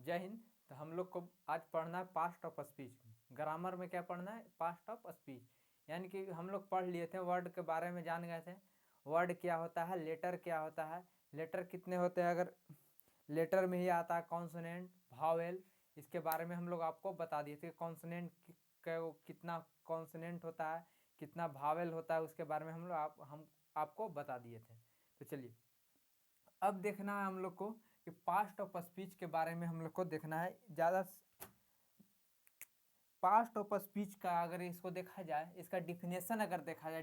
जय हिंद। तो हम लोग को आज पढ़ना है पास्ट ऑफ स्पीच। ग्रामर में क्या पढ़ना है? Past of speech. यानी कि हम लोग पढ़ लिए थे, वर्ड के बारे में जान गए थे। वर्ड क्या होता है, लेटर क्या होता है, लेटर कितने होते हैं, अगर लेटर में ही आता है कॉन्सोनेंट, भावेल, इसके बारे में हम लोग आपको बता दिए थे। कॉन्सोनेंट कितना कॉन्सोनेंट होता है, कितना भावेल होता है, उसके बारे में हम आपको बता दिए थे। तो चलिए अब देखना है हम लोग को कि पास्ट ऑफ स्पीच के बारे में हम लोग को देखना है ज़्यादा। पास्ट ऑफ स्पीच का अगर इसको देखा जाए, इसका डिफिनेशन अगर देखा जाए,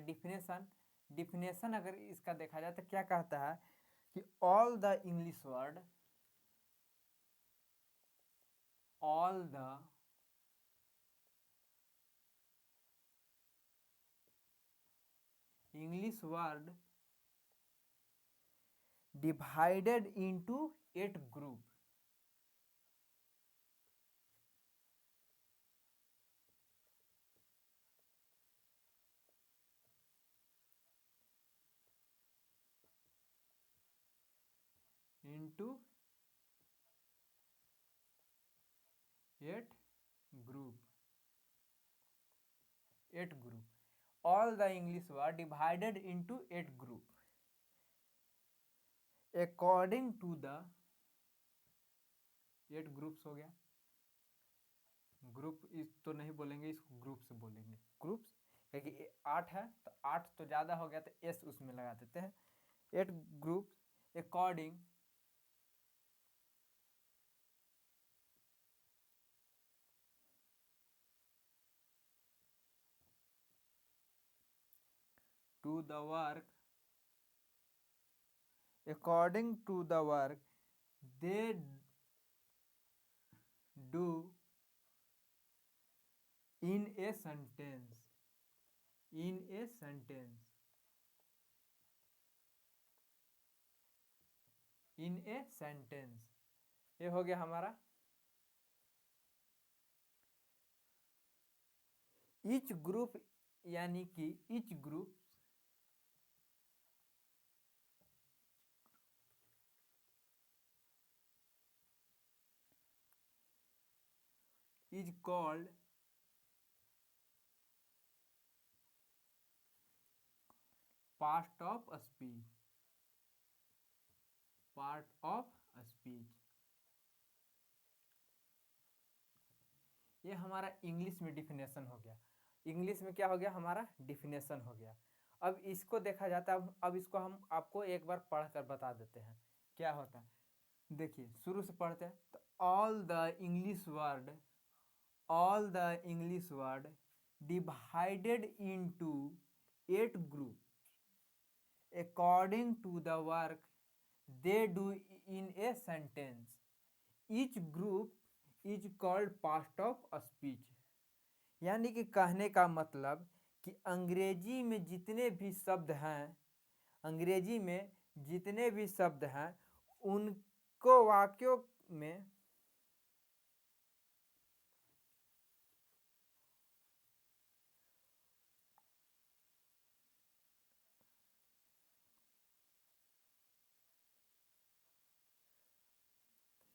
डिफिनेशन अगर इसका देखा जाए तो क्या कहता है कि all the English word, all the English word divided into 8 group, into 8 group, 8 group. All the English word divided into 8 group according to the 8 groups हो गया। ग्रुप इस तो नहीं बोलेंगे, इसको ग्रुप्स बोलेंगे, ग्रुप्स, क्योंकि 8 है तो 8 तो ज़्यादा हो गया तो एस उसमें लगा देते हैं। 8 group according to the work, according to the work they do in a sentence, in a sentence, in a sentence. ये हो गया हमारा ईच ग्रुप, यानी कि each group is called part of speech, part of speech. ये हमारा English में definition हो गया। इंग्लिश में क्या हो गया? हमारा डिफिनेशन हो गया। अब इसको देखा जाता है, अब इसको हम आपको एक बार पढ़कर बता देते हैं क्या होता है। देखिए शुरू से पढ़ते हैं। तो all the English word, all the English word divided into 8 group according to the work they do in a sentence, each group is called part of speech. यानी कि कहने का मतलब कि अंग्रेजी में जितने भी शब्द हैं, अंग्रेजी में जितने भी शब्द हैं उनको वाक्यों में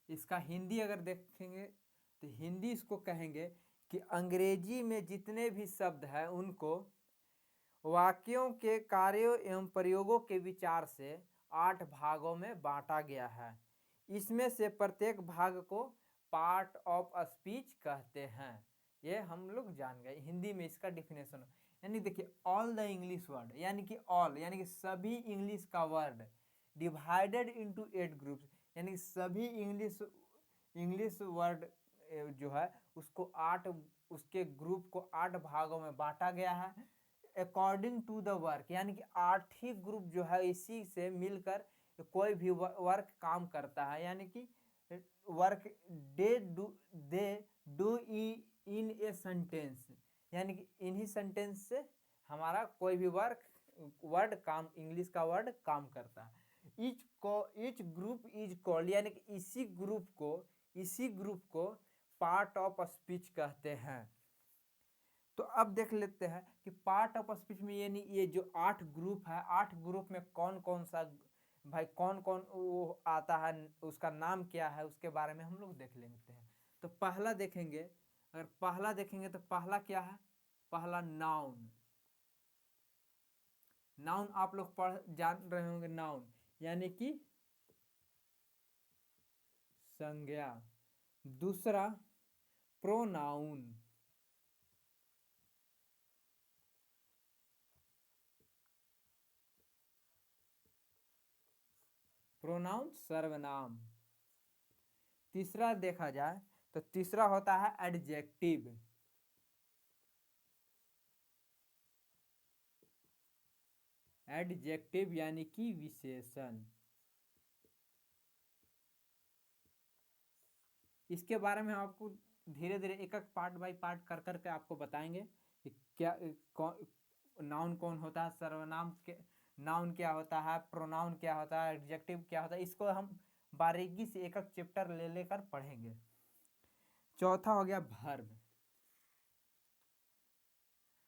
इसका हिंदी अगर देखेंगे तो हिंदी इसको कहेंगे कि अंग्रेजी में जितने भी शब्द हैं उनको वाक्यों के कार्यों एवं प्रयोगों के विचार से 8 भागों में बांटा गया है। इसमें से प्रत्येक भाग को पार्ट ऑफ स्पीच कहते हैं। ये हम लोग जान गए। हिंदी में इसका डिफिनेशन यानी देखिए ऑल द इंग्लिश वर्ड, यानी कि ऑल यानी कि सभी इंग्लिश का वर्ड डिवाइडेड इनटू 8 ग्रुप्स, यानी सभी इंग्लिश इंग्लिश वर्ड जो है उसको 8, उसके ग्रुप को 8 भागों में बांटा गया है अकॉर्डिंग टू द वर्क, यानी कि 8 ही ग्रुप जो है इसी से मिलकर कोई भी वर्क काम करता है। यानी कि work they do in a sentence, यानी कि इन्हीं सेंटेंस से हमारा कोई भी वर्ड काम, इंग्लिश का वर्ड काम करता है। ईच ग्रुप इज कॉल्ड, यानी कि इसी ग्रुप को पार्ट ऑफ स्पीच कहते हैं। तो अब देख लेते हैं कि पार्ट ऑफ स्पीच में यानी ये जो 8 ग्रुप है, 8 ग्रुप में कौन कौन सा भाई कौन कौन वो आता है, उसका नाम क्या है, उसके बारे में हम लोग देख लेते हैं। तो पहला देखेंगे, अगर पहला देखेंगे तो पहला क्या है, पहला नाउन। नाउन आप लोग पढ़ जान रहे होंगे, नाउन यानी कि संज्ञा। दूसरा प्रोनाउन, प्रोनाउन सर्वनाम। तीसरा देखा जाए तो तीसरा होता है एडजेक्टिव। एडजेक्टिव यानी कि विशेषण। इसके बारे में आपको धीरे धीरे एक एक पार्ट बाय पार्ट कर करके आपको बताएंगे कि क्या नाउन कौन होता है, सर्वनाम के नाउन क्या होता है, प्रोनाउन क्या होता है, एडजेक्टिव क्या होता है, इसको हम बारीकी से एक एक चैप्टर ले लेकर पढ़ेंगे। चौथा हो गया वर्ब।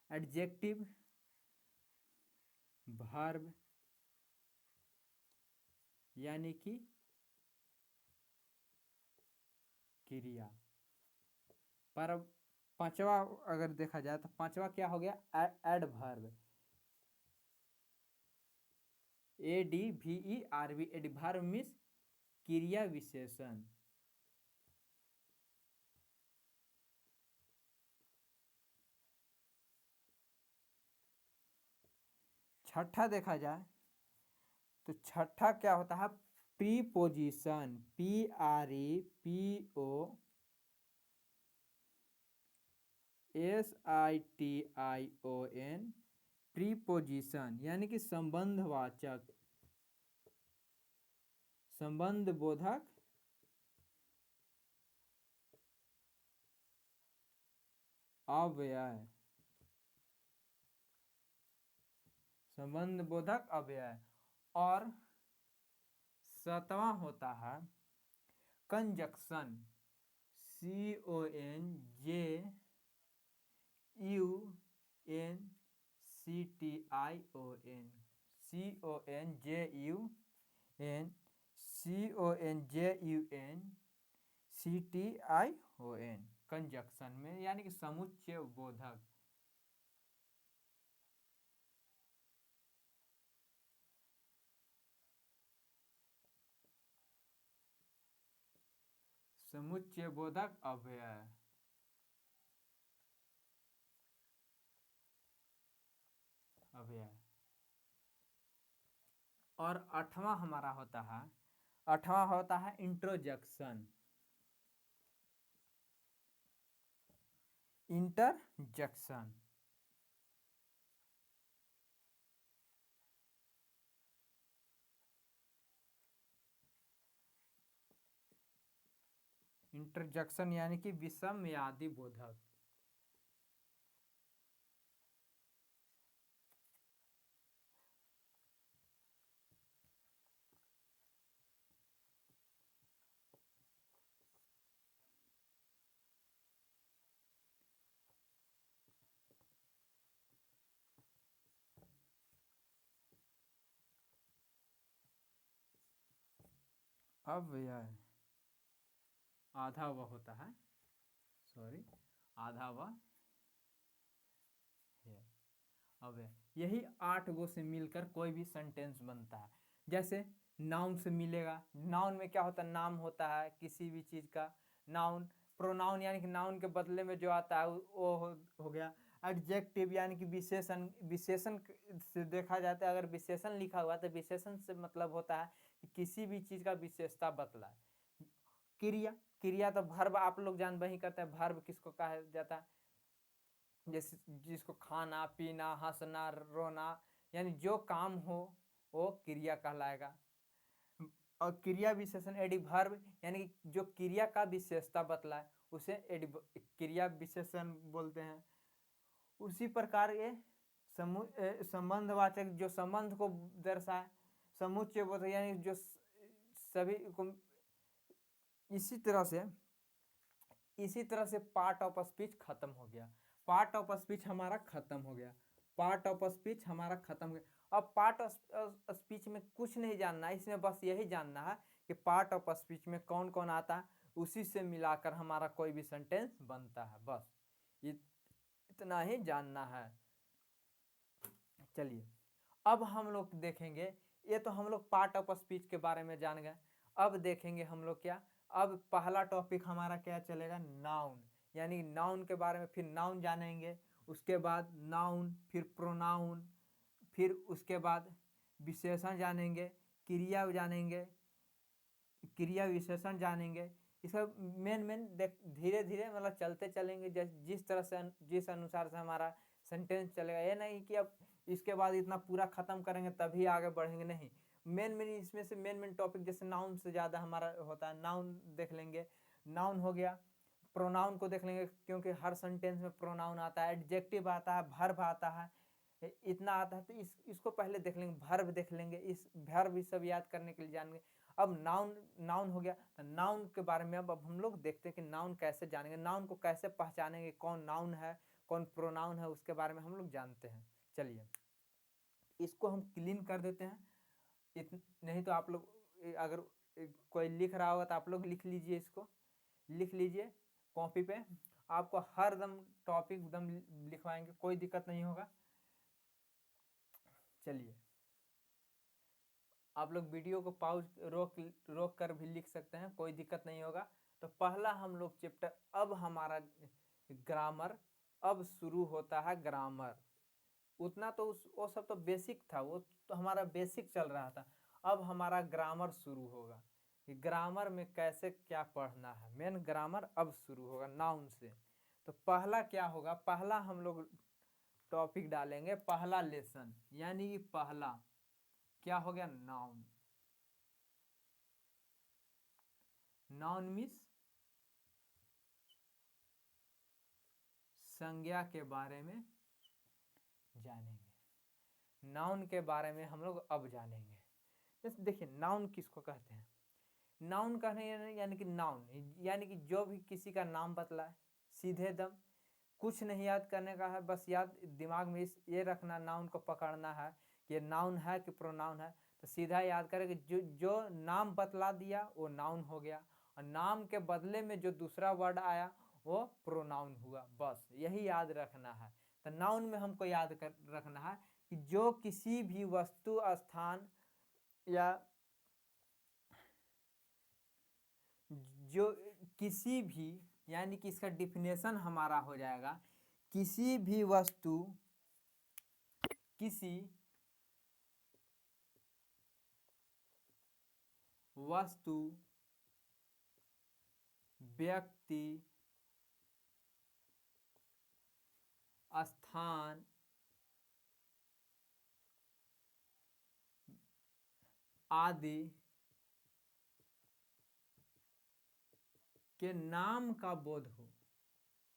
एडजेक्टिव, वर्ब यानी कि क्रिया। पर पांचवा अगर देखा जाए तो पांचवा क्या हो गया, एडवर्ब। ADVERB, एडवर्ब मीन्स क्रिया विशेषण। छठा देखा जाए तो छठा क्या होता है, प्रीपोजिशन। PREPOSITION, प्रीपोजिशन यानी कि संबंधवाचक, संबंध बोधक अव्यय, संबंध बोधक अव्यय। और सातवां होता है कंजक्शन। CONJUNCTION, कंजक्शन में यानी कि समुच्चय बोधक। समुच्चय बोधक अव्यय। अव्यय। और आठवां हमारा होता है, आठवां होता है इंट्रोजक्शन। इंटरजक्शन, इंटरजक्शन यानी कि विषमयादि बोधक। अव्यय आधा वह होता है, सॉरी, आधा वह है अव्यय। यही 8 गो से मिलकर कोई भी सेंटेंस बनता है। जैसे नाउन से मिलेगा, नाउन में क्या होता है, नाम होता है किसी भी चीज का। नाउन, प्रोनाउन यानी कि नाउन के बदले में जो आता है वो हो गया। एडजेक्टिव यानी कि विशेषण, विशेषण से देखा जाता है, अगर विशेषण लिखा हुआ है तो विशेषण से मतलब होता है कि किसी भी चीज का विशेषता बतलाए। क्रिया, क्रिया तो वर्ब आप लोग जान वही करते हैं, वर्ब किसको कहा जाता है, जैसे जिसको खाना पीना हंसना रोना, यानी जो काम हो वो क्रिया कहलाएगा। और क्रिया विशेषण एडवर्ब यानी कि जो क्रिया का विशेषता बतलाए उसे क्रिया विशेषण बोलते हैं। उसी प्रकार ये संबंधवाचक जो संबंध को दर्शाए, समुच्चय बोधक यानी जो सभी को। इसी तरह से, इसी तरह से पार्ट ऑफ स्पीच खत्म हो गया। पार्ट ऑफ स्पीच हमारा खत्म हो गया। पार्ट ऑफ स्पीच हमारा खत्म हो गया। अब पार्ट ऑफ स्पीच में कुछ नहीं जानना है, इसमें बस यही जानना है कि पार्ट ऑफ स्पीच में कौन कौन आता है, उसी से मिलाकर हमारा कोई भी सेंटेंस बनता है, बस इतना ही जानना है। चलिए अब हम लोग देखेंगे, ये तो हम लोग पार्ट ऑफ स्पीच के बारे में जान गए। अब देखेंगे हम लोग क्या, अब पहला टॉपिक हमारा क्या चलेगा, नाउन, यानी नाउन के बारे में। फिर नाउन जानेंगे, उसके बाद नाउन, फिर प्रोनाउन, फिर उसके बाद विशेषण जानेंगे, क्रिया जानेंगे, क्रिया विशेषण जानेंगे। इसका मेन धीरे धीरे मतलब चलते चलेंगे, जिस तरह से जिस अनुसार से हमारा सेंटेंस चलेगा। ये नहीं कि अब इसके बाद इतना पूरा खत्म करेंगे तभी आगे बढ़ेंगे, नहीं। मेन इसमें से मेन टॉपिक जैसे नाउन से ज़्यादा हमारा होता है, नाउन देख लेंगे। नाउन हो गया, प्रोनाउन को देख लेंगे क्योंकि हर सेंटेंस में प्रोनाउन आता है, एडजेक्टिव आता है, वर्ब आता है, इतना आता है। तो इसको पहले देख लेंगे, वर्ब देख लेंगे, इस वर्ब भी सब याद करने के लिए जानेंगे। अब नाउन हो गया, तो नाउन के बारे में अब हम लोग देखते हैं कि नाउन कैसे जानेंगे, नाउन को कैसे पहचानेंगे, कौन नाउन है कौन प्रोनाउन है, उसके बारे में हम लोग जानते हैं। चलिए इसको हम क्लीन कर देते हैं। नहीं तो आप लोग अगर कोई लिख रहा होगा तो आप लोग लिख लीजिए, इसको लिख लीजिए कॉपी पे, आपको हर दम टॉपिक एकदम लिखवाएंगे, कोई दिक्कत नहीं होगा। चलिए आप लोग वीडियो को पॉज रोक कर भी लिख सकते हैं, कोई दिक्कत नहीं होगा। तो पहला हम लोग चैप्टर, अब हमारा ग्रामर अब शुरू होता है। ग्रामर उतना तो वो सब तो बेसिक था, वो तो हमारा बेसिक चल रहा था। अब हमारा ग्रामर शुरू होगा कि ग्रामर में कैसे क्या पढ़ना है, मेन ग्रामर अब शुरू होगा नाउन से। तो पहला क्या होगा, पहला हम लोग टॉपिक डालेंगे, पहला लेसन, यानी कि पहला क्या हो गया, नाउन। नाउन मीन्स संज्ञा के बारे में जानेंगे, नाउन के बारे में हम लोग अब जानेंगे। जैसे देखिए नाउन किसको कहते हैं, नाउन कहने यानी कि नाउन यानी कि जो भी किसी का नाम बतलाए, सीधे दम, कुछ नहीं याद करने का है, बस याद दिमाग में ये रखना, नाउन को पकड़ना है कि नाउन है कि प्रोनाउन है। तो सीधा याद करें कि जो नाम बतला दिया वो नाउन हो गया, और नाम के बदले में जो दूसरा वर्ड आया वो प्रोनाउन हुआ, बस यही याद रखना है। तो नाउन में हमको याद कर रखना है कि जो किसी भी वस्तु, स्थान या जो किसी भी, यानी कि इसका डिफिनेशन हमारा हो जाएगा, किसी भी वस्तु, किसी वस्तु, व्यक्ति, स्थान आदि के नाम का बोध हो,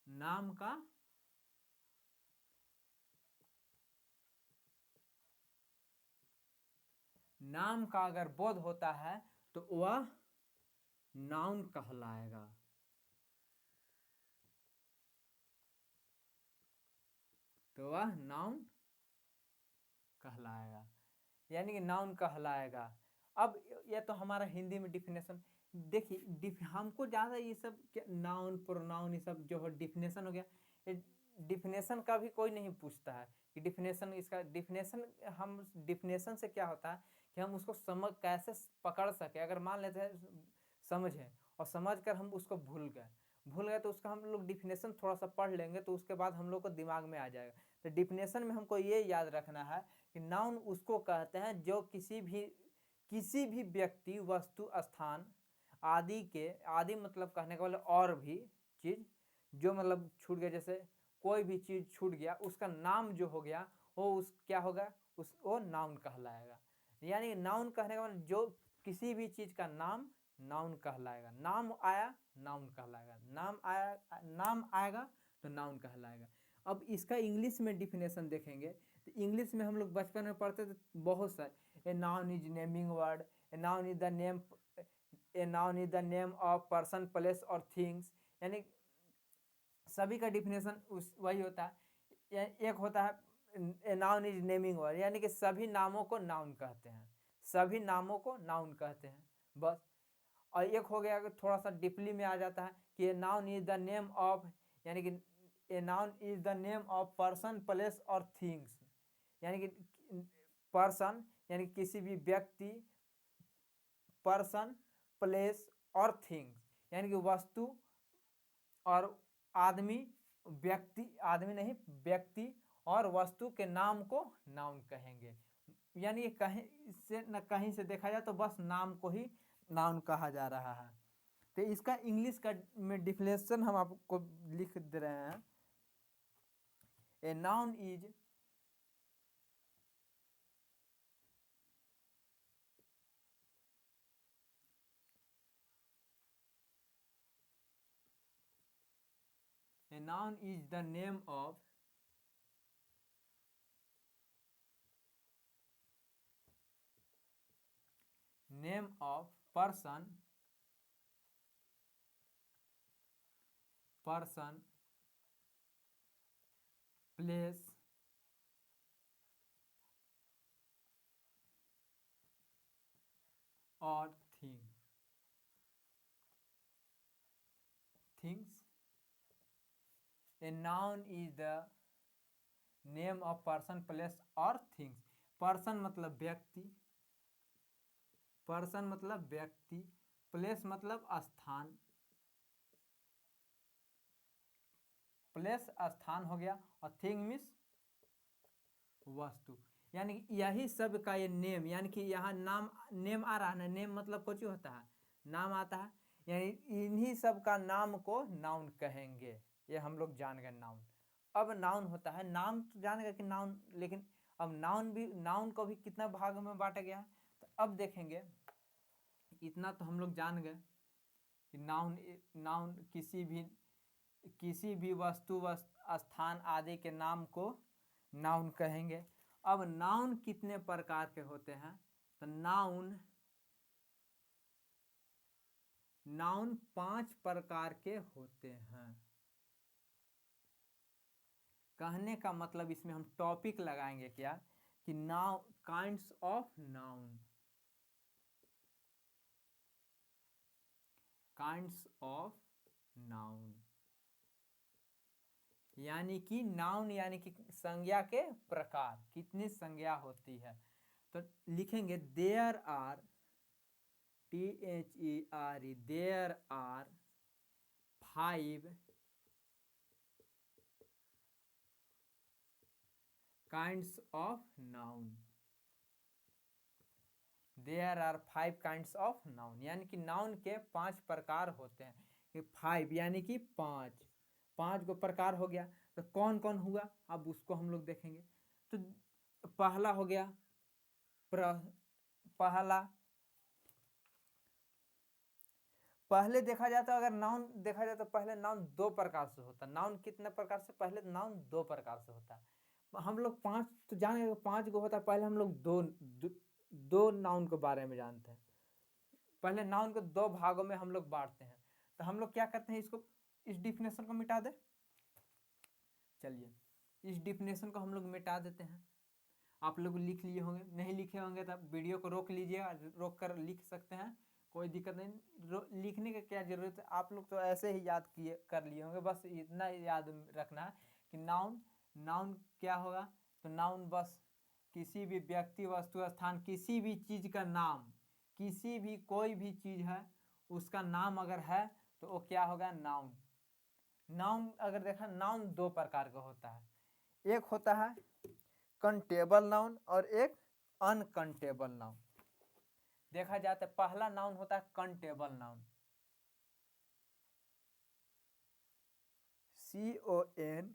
नाम का नाम का अगर बोध होता है तो वह नाउन कहलाएगा। तो वह नाउन कहलाएगा, यानी कि नाउन कहलाएगा। अब ये तो हमारा हिंदी में डिफिनेशन। देखिए हमको ज़्यादा ये सब नाउन प्रोनाउन ये सब जो है डिफिनेशन हो गया, ये डिफिनेशन का भी कोई नहीं पूछता है कि डिफिनेशन, इसका डिफिनेशन, हम डिफिनेशन से क्या होता है कि हम उसको समझ कैसे पकड़ सके। अगर मान लेते हैं समझें और समझ कर हम उसको भूल गए तो उसका हम लोग डिफिनेशन थोड़ा सा पढ़ लेंगे तो उसके बाद हम लोग को दिमाग में आ जाएगा। तो डिफिनेशन में हमको ये याद रखना है कि नाउन उसको कहते हैं जो किसी भी व्यक्ति, वस्तु, स्थान आदि के, आदि मतलब कहने का मतलब और भी चीज़ जो मतलब छूट गया, जैसे कोई भी चीज़ छूट गया उसका नाम जो हो गया वो उस क्या होगा, वो नाउन कहलाएगा। यानी नाउन कहने का मतलब जो किसी भी चीज़ का नाम नाउन कहलाएगा, नाम आया नाउन कहलाएगा, नाम आएगा तो नाउन कहलाएगा। अब इसका इंग्लिश में डिफिनेशन देखेंगे तो इंग्लिश में हम लोग बचपन में पढ़ते थे बहुत सारे, a noun is naming word, a noun is the name, a noun is the name of person, place और थिंग्स, यानी सभी का डिफिनेशन उस वही होता है। एक होता है a noun is naming word, यानी कि सभी नामों को नाउन कहते हैं, सभी नामों को नाउन कहते हैं बस। और एक हो गया थोड़ा सा डीपली में आ जाता है कि a noun is the name of, यानी कि a noun is the name of person place और थिंग्स, यानी कि पर्सन यानी किसी भी व्यक्ति, पर्सन प्लेस और थिंग्स यानी कि वस्तु और आदमी, व्यक्ति, आदमी नहीं व्यक्ति और वस्तु के नाम को नाउन कहेंगे। यानी कहीं से न कहीं से देखा जाए तो बस नाम को ही नाउन कहा जा रहा है। तो इसका इंग्लिश का में डिफिनेशन हम आपको लिख दे रहे हैं। A noun is A noun is the name of person, place or things. A noun is the name of person, place or things. Person मतलब व्यक्ति, पर्सन मतलब व्यक्ति, प्लेस मतलब स्थान, प्लेस स्थान हो गया, और थिंग मीन्स वस्तु। यानी यही सब का ये नेम, यानी कि यहाँ नाम नेम आ रहा है ना, नेम मतलब कुछ होता है, नाम आता है, यानी इन्हीं सब का नाम को नाउन कहेंगे। ये हम लोग जान गए नाउन। अब नाउन होता है, नाम तो जान गए कि नाउन, लेकिन अब नाउन को भी कितना भाग में बांटा गया है। तो अब देखेंगे, इतना तो हम लोग जान गए कि नाउन किसी भी वस्तु स्थान आदि के नाम को नाउन कहेंगे। अब नाउन कितने प्रकार के होते हैं? तो नाउन 5 प्रकार के होते हैं। कहने का मतलब इसमें हम टॉपिक लगाएंगे क्या कि kinds of noun, kinds of noun, यानी कि नाउन यानी कि संज्ञा के प्रकार, कितनी संज्ञा होती है। तो लिखेंगे there are, THERE, there are 5 kinds of noun, there are 5 kinds of noun, यानी कि नाउन के 5 प्रकार होते हैं। 5 यानी कि 5 को प्रकार हो गया। तो कौन कौन हुआ अब उसको हम लोग देखेंगे। तो पहला हो गया पहले देखा जाता है, अगर नाउन देखा जाए तो पहले नाउन 2 प्रकार से होता है। नाउन कितने प्रकार से? पहले नाउन 2 प्रकार से होता है। हम लोग 5 तो जानेंगे, 5 को होता है। पहले हम लोग दो नाउन के बारे में जानते हैं। पहले नाउन को 2 भागों में हम लोग बांटते हैं। तो हम लोग क्या करते हैं, इसको, इस डिफिनेशन को मिटा दे। चलिए इस डिफिनेशन को हम लोग मिटा देते हैं। आप लोग लिख लिए होंगे, नहीं लिखे होंगे तो वीडियो को रोक लीजिए, रोक कर लिख सकते हैं, कोई दिक्कत नहीं। लिखने की क्या जरूरत है, आप लोग तो ऐसे ही याद कर लिए होंगे। बस इतना याद रखना है कि नाउन क्या होगा। तो नाउन बस किसी भी व्यक्ति, वस्तु, स्थान, किसी भी चीज का नाम, किसी भी कोई भी चीज है उसका नाम अगर है तो वो क्या होगा? नाउन। नाउन अगर देखा, नाउन 2 प्रकार का होता है। एक होता है कंटेबल नाउन और एक अनकंटेबल नाउन। देखा जाता है पहला नाउन होता है countable noun, COUNTABLE,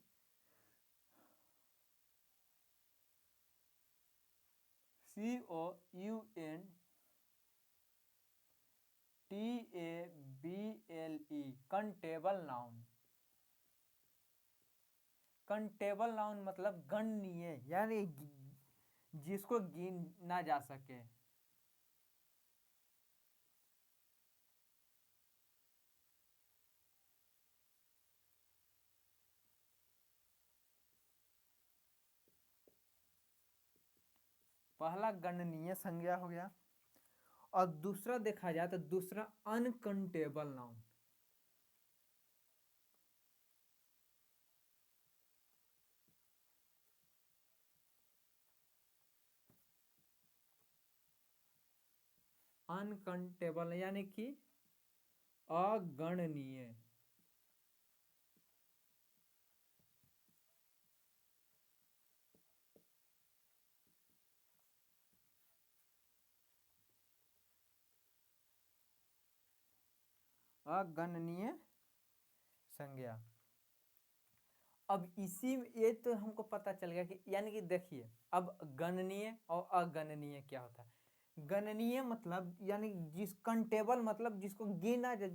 countable noun. Countable noun मतलब गणनीय, यानी जिसको गिना जा सके। पहला गणनीय संज्ञा हो गया, और दूसरा देखा जाए तो दूसरा अनकंटेबल नाउन। अनकंटेबल यानी कि अगणनीय। अगणनीय संज्ञा। अब इसी ये तो हमको पता चल गया कि यानी कि देखिए अब गणनीय और अगणनीय क्या होता है। गणनीय मतलब यानी जिस कंटेबल मतलब जिसको गिना जो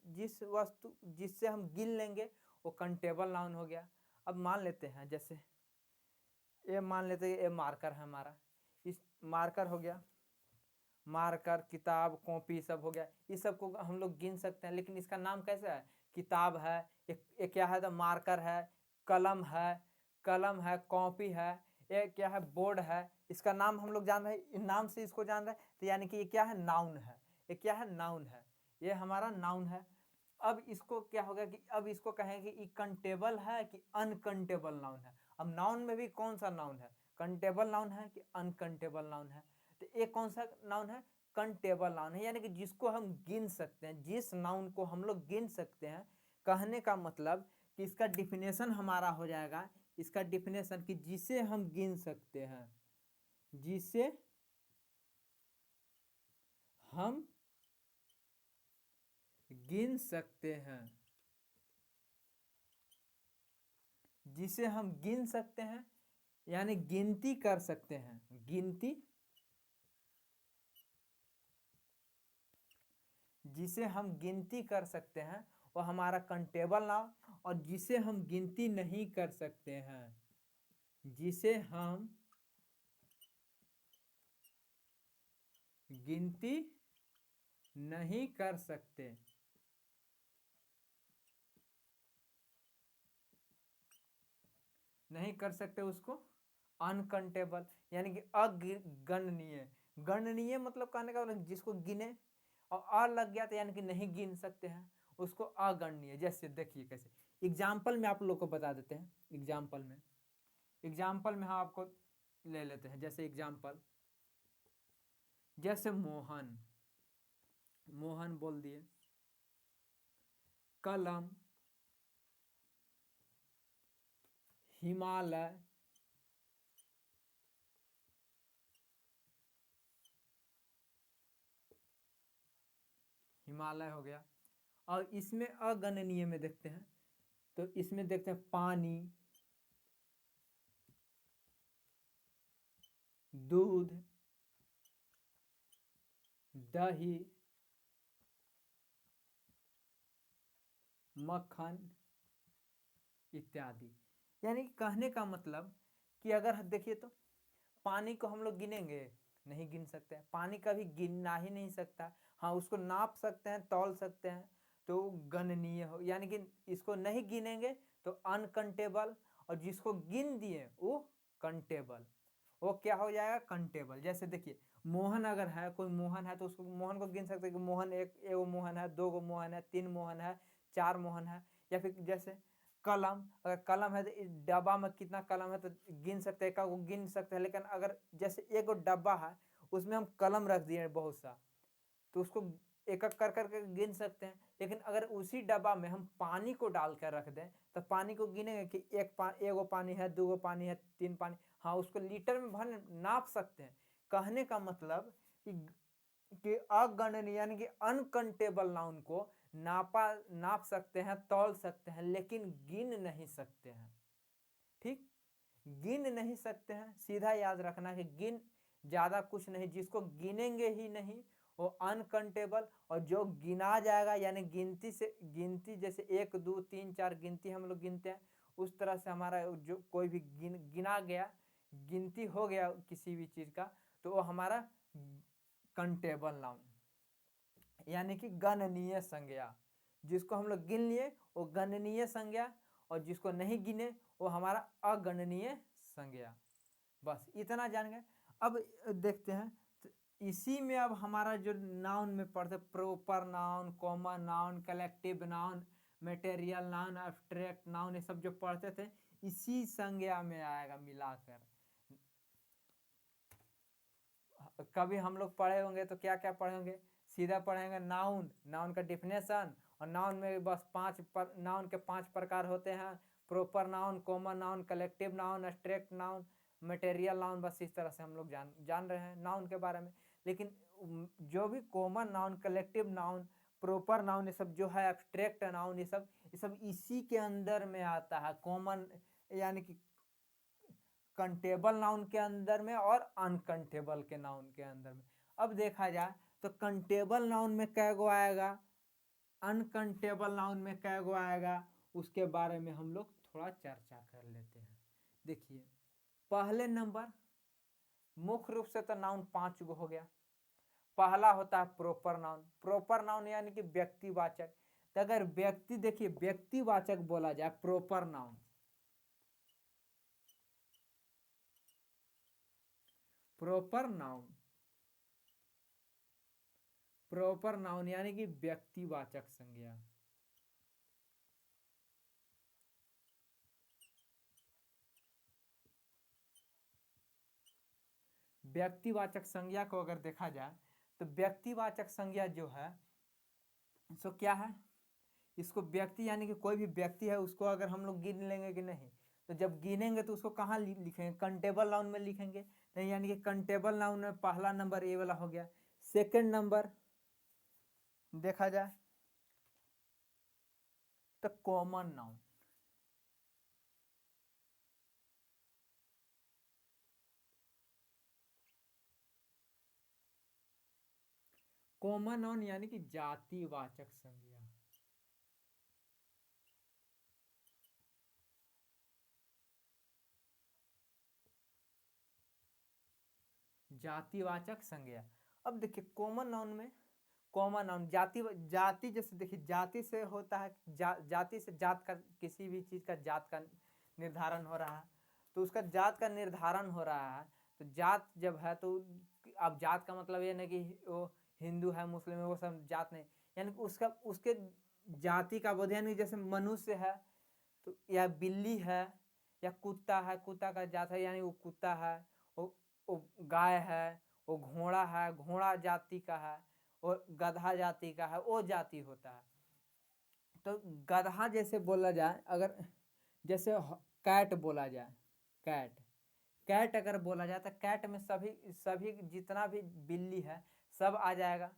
जिस वस्तु जिससे हम गिन लेंगे वो कंटेबल नाउन हो गया। अब मान लेते हैं जैसे ये मान लेते हैं ये मार्कर है हमारा, इस मार्कर हो गया, मार्कर किताब कॉपी सब हो गया, इस सब को हम लोग गिन सकते हैं, लेकिन इसका नाम कैसा है, किताब है, एक क्या है तो मार्कर है, कलम है कॉपी है, ये क्या है बोर्ड है। इसका नाम हम लोग जान रहे हैं, नाम से इसको जान रहे हैं, तो यानी कि ये क्या है नाउन है, ये क्या है नाउन है, ये हमारा नाउन है। अब इसको क्या होगा कि अब इसको कहेंगे कि कंटेबल है कि अनकंटेबल नाउन है। अब नाउन में भी कौन सा नाउन है, कंटेबल नाउन है कि अनकंटेबल नाउन है, तो एक कौन सा नाउन है, कंटेबल नाउन है, यानी कि जिसको हम गिन सकते हैं, जिस नाउन को हम लोग गिन सकते हैं। कहने का मतलब कि इसका डिफिनेशन हमारा हो जाएगा, इसका डिफिनेशन कि जिसे हम गिन सकते हैं, जिसे हम गिन सकते हैं, जिसे हम गिन सकते हैं यानी गिनती कर सकते हैं, गिनती, जिसे हम गिनती कर सकते हैं वो हमारा कंटेबल नाउन, और जिसे हम गिनती नहीं कर सकते हैं, जिसे हम गिनती नहीं कर सकते, नहीं कर सकते उसको अनकंटेबल यानी कि अगणनीय। गणनीय मतलब कहने का मतलब जिसको गिने, और अ लग गया तो यानी कि नहीं गिन सकते हैं उसको अगणनीय। जैसे देखिए कैसे एग्जाम्पल में आप लोग को बता देते हैं, एग्जाम्पल में हम आपको ले लेते हैं, जैसे एग्जाम्पल जैसे मोहन, मोहन बोल दिए, कलम, हिमालय, हिमालय हो गया। और इसमें अगणनीय में देखते हैं तो इसमें देखते हैं पानी, दूध, दही, मक्खन इत्यादि। यानी कहने का मतलब कि अगर देखिए तो पानी को हम लोग गिनेंगे, नहीं गिन सकते, पानी कभी गिनना ही नहीं सकता। हाँ उसको नाप सकते हैं, तौल सकते हैं, तो गणनीय हो, यानी कि इसको नहीं गिनेंगे तो अनकंटेबल, और जिसको गिन दिए वो कंटेबल, वो क्या हो जाएगा कंटेबल। जैसे देखिए मोहन अगर है, कोई मोहन है तो उसको मोहन को गिन सकते हैं कि मोहन एगो मोहन है, दो गो मोहन है, तीन मोहन है, चार मोहन है। या फिर जैसे कलम, अगर कलम है तो इस डब्बा में कितना कलम है तो गिन सकते हैं, एक गिन सकते हैं। लेकिन अगर जैसे एक डब्बा है उसमें हम कलम रख दिए बहुत सा, तो उसको एक एक कर करके गिन सकते हैं। लेकिन अगर उसी डब्बा में हम पानी को डाल कर रख दें तो पानी को गिनेंगे कि एगो पानी है, दो गो पानी है, तीन पानी, हाँ उसको लीटर में भर नाप सकते हैं। कहने का मतलब कि अगणनीय यानी कि अनकंटेबल नाउन को नाप सकते हैं, तौल सकते हैं, लेकिन गिन नहीं सकते हैं। ठीक, गिन नहीं सकते हैं, सीधा याद रखना कि गिन ज्यादा कुछ नहीं, जिसको गिनेंगे ही नहीं वो अनकंटेबल, और जो गिना जाएगा यानी गिनती से, गिनती जैसे एक दो तीन चार गिनती हम लोग गिनते हैं, उस तरह से हमारा जो कोई भी गिना गया, गिनती हो गया किसी भी चीज का, तो वो हमारा कंटेबल नाउन यानी कि गणनीय संज्ञा। जिसको हम लोग गिन लिए वो गणनीय संज्ञा, और जिसको नहीं गिने वो हमारा अगणनीय संज्ञा। बस इतना जान गए। अब देखते हैं तो इसी में अब हमारा जो नाउन में पढ़ते proper noun, common noun, collective noun, material noun, abstract noun, ये सब जो पढ़ते थे इसी संज्ञा में आएगा मिलाकर। कभी हम लोग पढ़े होंगे तो क्या क्या पढ़े होंगे, सीधा पढ़ेंगे नाउन, नाउन का डिफिनेशन, और नाउन में बस नाउन के 5 प्रकार होते हैं, proper noun, common noun, collective noun, abstract noun, material noun. बस इस तरह से हम लोग जान रहे हैं नाउन के बारे में। लेकिन जो भी common noun, collective noun, proper noun, ये सब जो है एब्स्ट्रैक्ट नाउन, ये सब इसी के अंदर में आता है। कॉमन यानी कि कंटेबल नाउन के अंदर में और अनकंटेबल के नाउन के अंदर में। अब देखा जाए तो कंटेबल नाउन में कै गो आएगा, अनकंटेबल नाउन में कै गो आएगा, उसके बारे में हम लोग थोड़ा चर्चा कर लेते हैं। देखिए पहले नंबर, मुख्य रूप से तो नाउन 5 गो हो गया। पहला होता है प्रॉपर नाउन। प्रॉपर नाउन यानी कि व्यक्तिवाचक। तो अगर व्यक्ति, देखिए व्यक्तिवाचक बोला जाए proper noun, proper noun, proper noun यानी कि व्यक्तिवाचक संज्ञा। व्यक्तिवाचक संज्ञा को अगर देखा जाए तो व्यक्तिवाचक संज्ञा जो है सो क्या है, इसको व्यक्ति यानी कि कोई भी व्यक्ति है उसको अगर हम लोग गिन लेंगे कि नहीं, तो जब गिनेंगे तो उसको कहाँ लिखेंगे, कंटेबल नाउन में लिखेंगे। नहीं, यानी कि कंटेबल नाउन में पहला नंबर ए वाला हो गया। सेकंड नंबर देखा जाए तो कॉमन नाउन। कॉमन नाउन यानी कि जातिवाचक संज्ञा। जातिवाचक संज्ञा। अब देखिए कॉमन नाउन में, कॉमन नाउन जाति जैसे देखिए जाति से होता है, जाति से जात का, किसी भी चीज का जात का निर्धारण हो रहा है, तो उसका जात का निर्धारण हो रहा है। तो जात जब है तो अब जात का मतलब ये नहीं कि वो हिंदू है, मुस्लिम है, वो सब जात नहीं, यानी कि उसका उसके जाति का बोध, यानी जैसे मनुष्य है तो या बिल्ली है या कुत्ता है, कुत्ता का जात है यानी वो कुत्ता है, वो गाय है, वो घोड़ा है, घोड़ा जाति का है, और गधा जाति का है, वो जाति होता है। तो गधा जैसे बोला जाए, अगर जैसे कैट बोला जाए, कैट, कैट अगर बोला जाए तो कैट में सभी सभी जितना भी बिल्ली है सब आ जाएगा।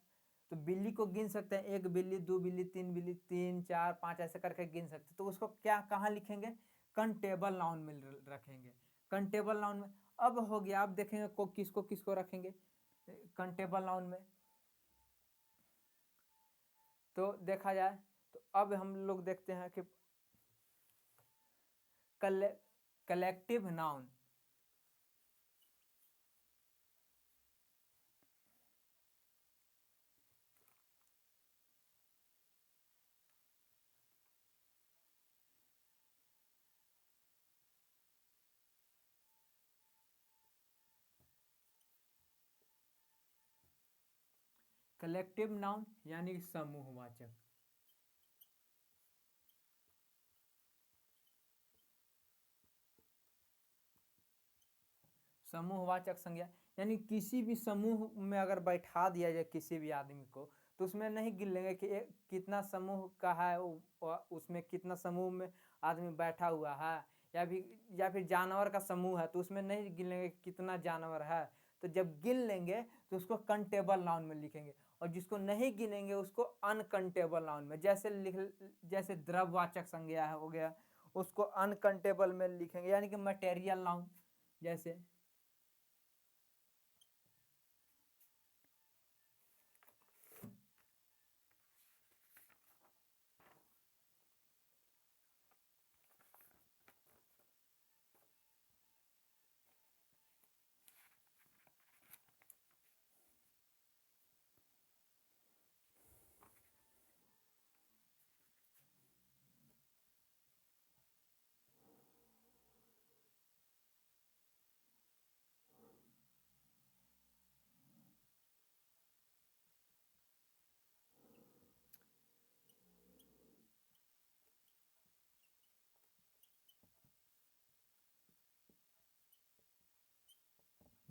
तो बिल्ली को गिन सकते हैं, 1 बिल्ली, 2 बिल्ली, 3 बिल्ली, 3 4 5 ऐसे करके गिन सकते। तो उसको क्या कहाँ लिखेंगे, कंटेबल नाउन में रखेंगे, कंटेबल नाउन में। अब हो गया, अब देखेंगे को किसको किसको रखेंगे कंटेबल नाउन में। तो देखा जाए तो अब हम लोग देखते हैं कि कलेक्टिव नाउन। कलेक्टिव नाउन यानी समूहवाचक। समूहवाचक संज्ञा यानी किसी भी समूह में अगर बैठा दिया जाए किसी भी आदमी को, तो उसमें नहीं गिन लेंगे कि कितना समूह का है, उसमें कितना समूह में आदमी बैठा हुआ है, या फिर जानवर का समूह है तो उसमें नहीं गिन लेंगे कि कितना जानवर है। तो जब गिन लेंगे तो उसको कंटेबल नाउन में लिखेंगे, और जिसको नहीं गिनेंगे उसको अनकंटेबल नाउन में, जैसे द्रव्यवाचक संज्ञा हो गया, उसको अनकंटेबल में लिखेंगे, यानी कि मटेरियल नाउन जैसे।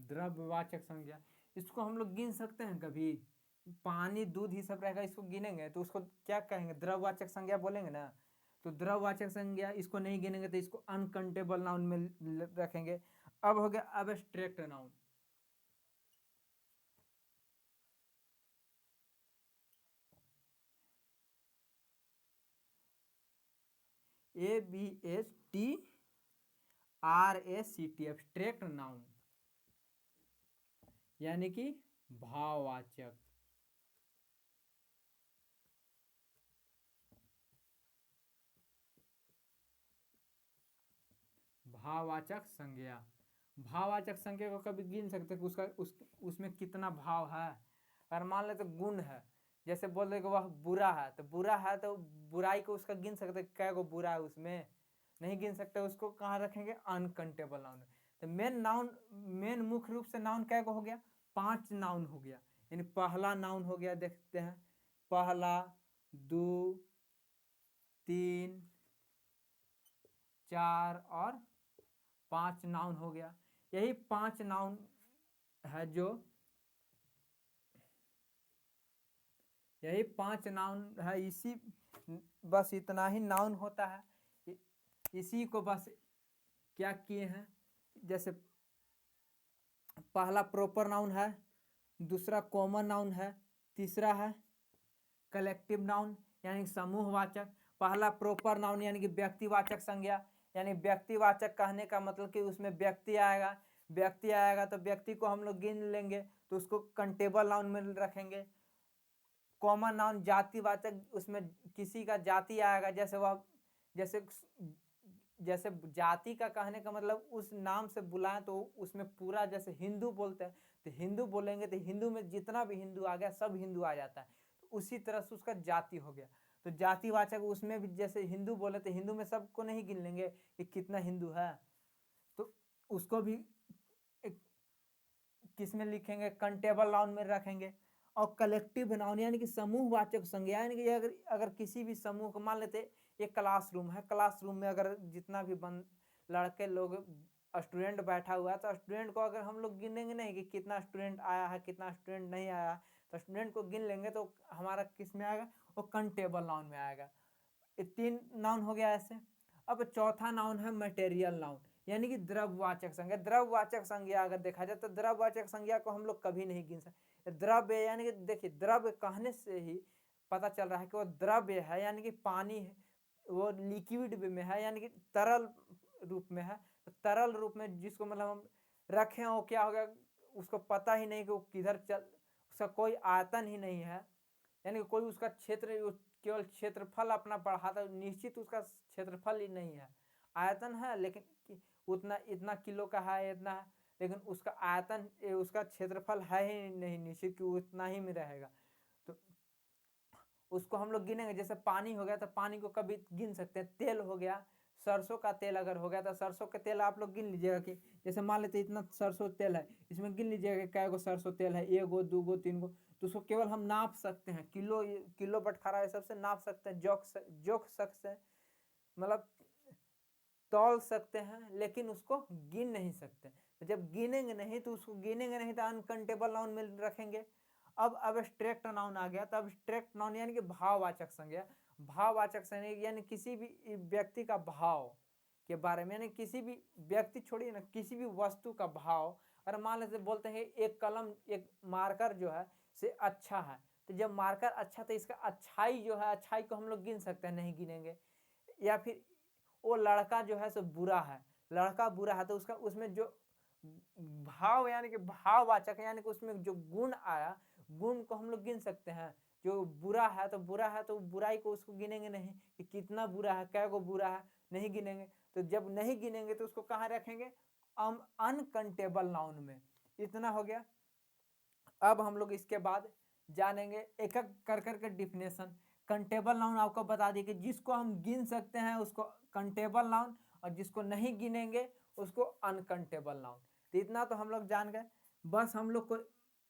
द्रव्यवाचक संज्ञा, इसको हम लोग गिन सकते हैं कभी? पानी दूध ही सब रहेगा, इसको गिनेंगे तो उसको क्या कहेंगे? द्रव्यवाचक संज्ञा बोलेंगे ना। तो द्रव्यवाचक संज्ञा इसको नहीं गिनेंगे तो इसको अनकाउंटेबल नाउन में रखेंगे। अब हो गया abstract noun. ABSTRACT abstract noun यानी कि भाववाचक। भाववाचक संज्ञा, भाववाचक संज्ञा को कभी गिन सकते कि उसमें कितना भाव है। अगर मान ले तो गुण है, जैसे बोल रहे कि वह बुरा है, तो बुरा है तो बुराई को उसका गिन सकते क्या को बुरा है, उसमें नहीं गिन सकते। उसको कहाँ रखेंगे? Uncountable noun. तो मेन मुख्य रूप से नाउन क्या को हो गया? 5 नाउन हो गया। यानी पहला नाउन हो गया, देखते हैं, पहला, 2, 3, 4 और 5 नाउन हो गया। यही 5 नाउन है जो, यही 5 नाउन है। इसी बस इतना ही नाउन होता है। इसी को बस क्या किए हैं, जैसे पहला प्रॉपर नाउन है, दूसरा कॉमन नाउन है, तीसरा है कलेक्टिव नाउन यानी समूहवाचक। पहला प्रॉपर नाउन यानी कि व्यक्तिवाचक संज्ञा, यानी व्यक्तिवाचक कहने का मतलब कि उसमें व्यक्ति आएगा। व्यक्ति आएगा तो व्यक्ति को हम लोग गिन लेंगे तो उसको काउंटेबल नाउन में रखेंगे। कॉमन नाउन जातिवाचक, उसमें किसी का जाति आएगा, जैसे वह जैसे जाति का कहने का मतलब उस नाम से बुलाएं तो उसमें पूरा, जैसे हिंदू बोलते हैं तो हिंदू बोलेंगे तो हिंदू में जितना भी हिंदू आ गया सब हिंदू आ जाता है, तो उसी तरह से उसका जाति हो गया। तो जातिवाचक उसमें भी जैसे हिंदू बोले तो हिंदू में सबको नहीं गिन लेंगे कि कितना हिंदू है, तो उसको भी किस में लिखेंगे? काउंटेबल नाउन में रखेंगे। और कलेक्टिव नाउन यानी कि समूहवाचक संज्ञा, यानी कि अगर किसी भी समूह को मान लेते एक क्लासरूम है, क्लासरूम में अगर जितना भी लड़के लोग स्टूडेंट बैठा हुआ है, तो स्टूडेंट को अगर हम लोग गिनेंगे नहीं कि कितना स्टूडेंट आया है कितना स्टूडेंट नहीं आया, तो स्टूडेंट को गिन लेंगे तो हमारा किस में आएगा? वो काउंटेबल नाउन में आएगा। ये 3 नाउन हो गया ऐसे। अब चौथा नाउन है मटेरियल नाउन यानी कि द्रव्यवाचक संज्ञा। द्रव्यवाचक संज्ञा अगर देखा जाए तो द्रव्यवाचक संज्ञा को हम लोग कभी नहीं गिन सकते। द्रव्य यानी कि देखिए, द्रव्य कहने से ही पता चल रहा है कि वो द्रव्य है, यानी कि पानी है, वो लिक्विड में है यानी कि तरल रूप में है। तो तरल रूप में जिसको मतलब हम रखे हो, क्या हो गया? उसको पता ही नहीं कि वो किधर चल, उसका कोई आयतन ही नहीं है, यानी कोई उसका क्षेत्र, केवल क्षेत्रफल अपना बढ़ाता, निश्चित उसका क्षेत्रफल ही नहीं है। आयतन है लेकिन उतना, इतना किलो का है, इतना है, लेकिन उसका आयतन, उसका क्षेत्रफल है ही नहीं निश्चित कि उतना ही में रहेगा। तो उसको हम लोग गिनेंगे। जैसे पानी हो गया तो पानी को कभी गिन सकते हैं। तेल हो गया, सरसों का तेल अगर हो गया तो सरसों का तेल आप लोग गिन लीजिएगा कि जैसे मान लेते इतना सरसों तेल है, इसमें गिन लीजिएगा क्या गो सरसों तेल है, 1 गो 2 गो 3 गो। तो उसको केवल हम नाप सकते हैं, किलो बटखरा ये सबसे नाप सकते हैं, जोख सकते हैं, मतलब तौल सकते हैं, लेकिन उसको गिन नहीं सकते। तो जब गिनेंगे नहीं तो उसको गिनेंगे नहीं तो अनकाउंटेबल नाउन में रखेंगे। अब एब्स्ट्रैक्ट नाउन आ गया। तो एब्स्ट्रैक्ट नाउन यानी कि भाववाचक संज्ञा। भाववाचक संज्ञा यानी किसी भी व्यक्ति का भाव के बारे में, यानी किसी भी व्यक्ति छोड़िए ना, किसी भी वस्तु का भाव। अगर मान लेते बोलते हैं एक कलम, एक मार्कर जो है से अच्छा है, तो जब मार्कर अच्छा तो इसका अच्छाई जो है, अच्छाई को हम लोग गिन सकते हैं, नहीं गिनेंगे। या फिर वो लड़का जो है सो बुरा है, लड़का बुरा है, तो उसका उसमें जो भाव यानी कि भाववाचक यानी कि उसमें जो गुण आया, गुण को हम लोग गिन सकते हैं। जो बुरा है तो बुरा है, तो बुराई को उसको गिनेंगे नहीं कि कितना बुरा है, क्या को बुरा है, नहीं गिनेंगे। तो जब नहीं गिनेंगे तो उसको कहाँ रखेंगे? अनकाउंटेबल नाउन में। इतना हो गया। अब हम लोग इसके बाद जानेंगे एक एक कर करके डिफिनेशन। काउंटेबल नाउन आपको बता दिए कि जिसको हम गिन सकते हैं उसको काउंटेबल नाउन, और जिसको नहीं गिनेंगे उसको अनकाउंटेबल नाउन। तो इतना तो हम लोग जान गए। बस हम लोग को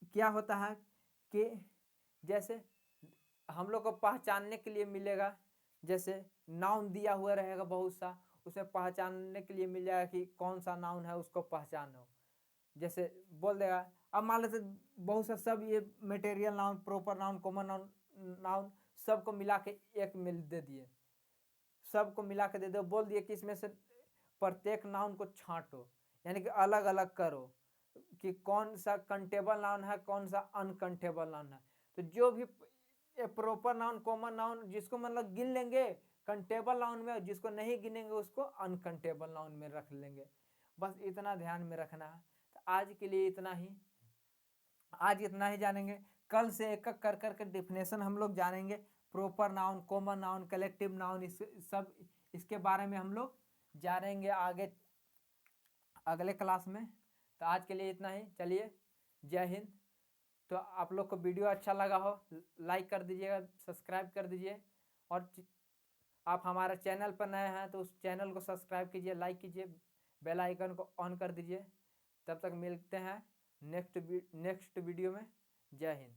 क्या होता है कि जैसे हम लोग को पहचानने के लिए मिलेगा, जैसे नाउन दिया हुआ रहेगा बहुत सा, उसे पहचानने के लिए मिल जाएगा कि कौन सा नाउन है, उसको पहचानो। जैसे बोल देगा। अब मान लेते बहुत सा सब ये material noun, proper noun, common noun, noun सबको मिला के एक में दे दिए, सबको मिला के दे दो, बोल दिए कि इसमें से प्रत्येक नाउन को छांटो, यानी कि अलग अलग करो कि कौन सा कंटेबल नाउन है, कौन सा अनकंटेबल नाउन है। तो जो भी प्रॉपर नाउन, कॉमन नाउन जिसको मतलब गिन लेंगे कंटेबल नाउन में, जिसको नहीं गिनेंगे उसको अनकंटेबल नाउन में रख लेंगे। बस इतना ध्यान में रखना है। तो आज के लिए इतना ही, आज इतना ही जानेंगे। कल से एक एक कर करके डेफिनेशन हम लोग जानेंगे, proper noun, common noun, collective noun, इस सब इसके बारे में हम लोग जानेंगे आगे अगले क्लास में। तो आज के लिए इतना ही, चलिए जय हिंद। तो आप लोग को वीडियो अच्छा लगा हो लाइक कर दीजिएगा, सब्सक्राइब कर दीजिए, और आप हमारे चैनल पर नए हैं तो उस चैनल को सब्सक्राइब कीजिए, लाइक कीजिए, बेल आइकन को ऑन कर दीजिए। तब तक मिलते हैं नेक्स्ट वीडियो में। जय हिंद।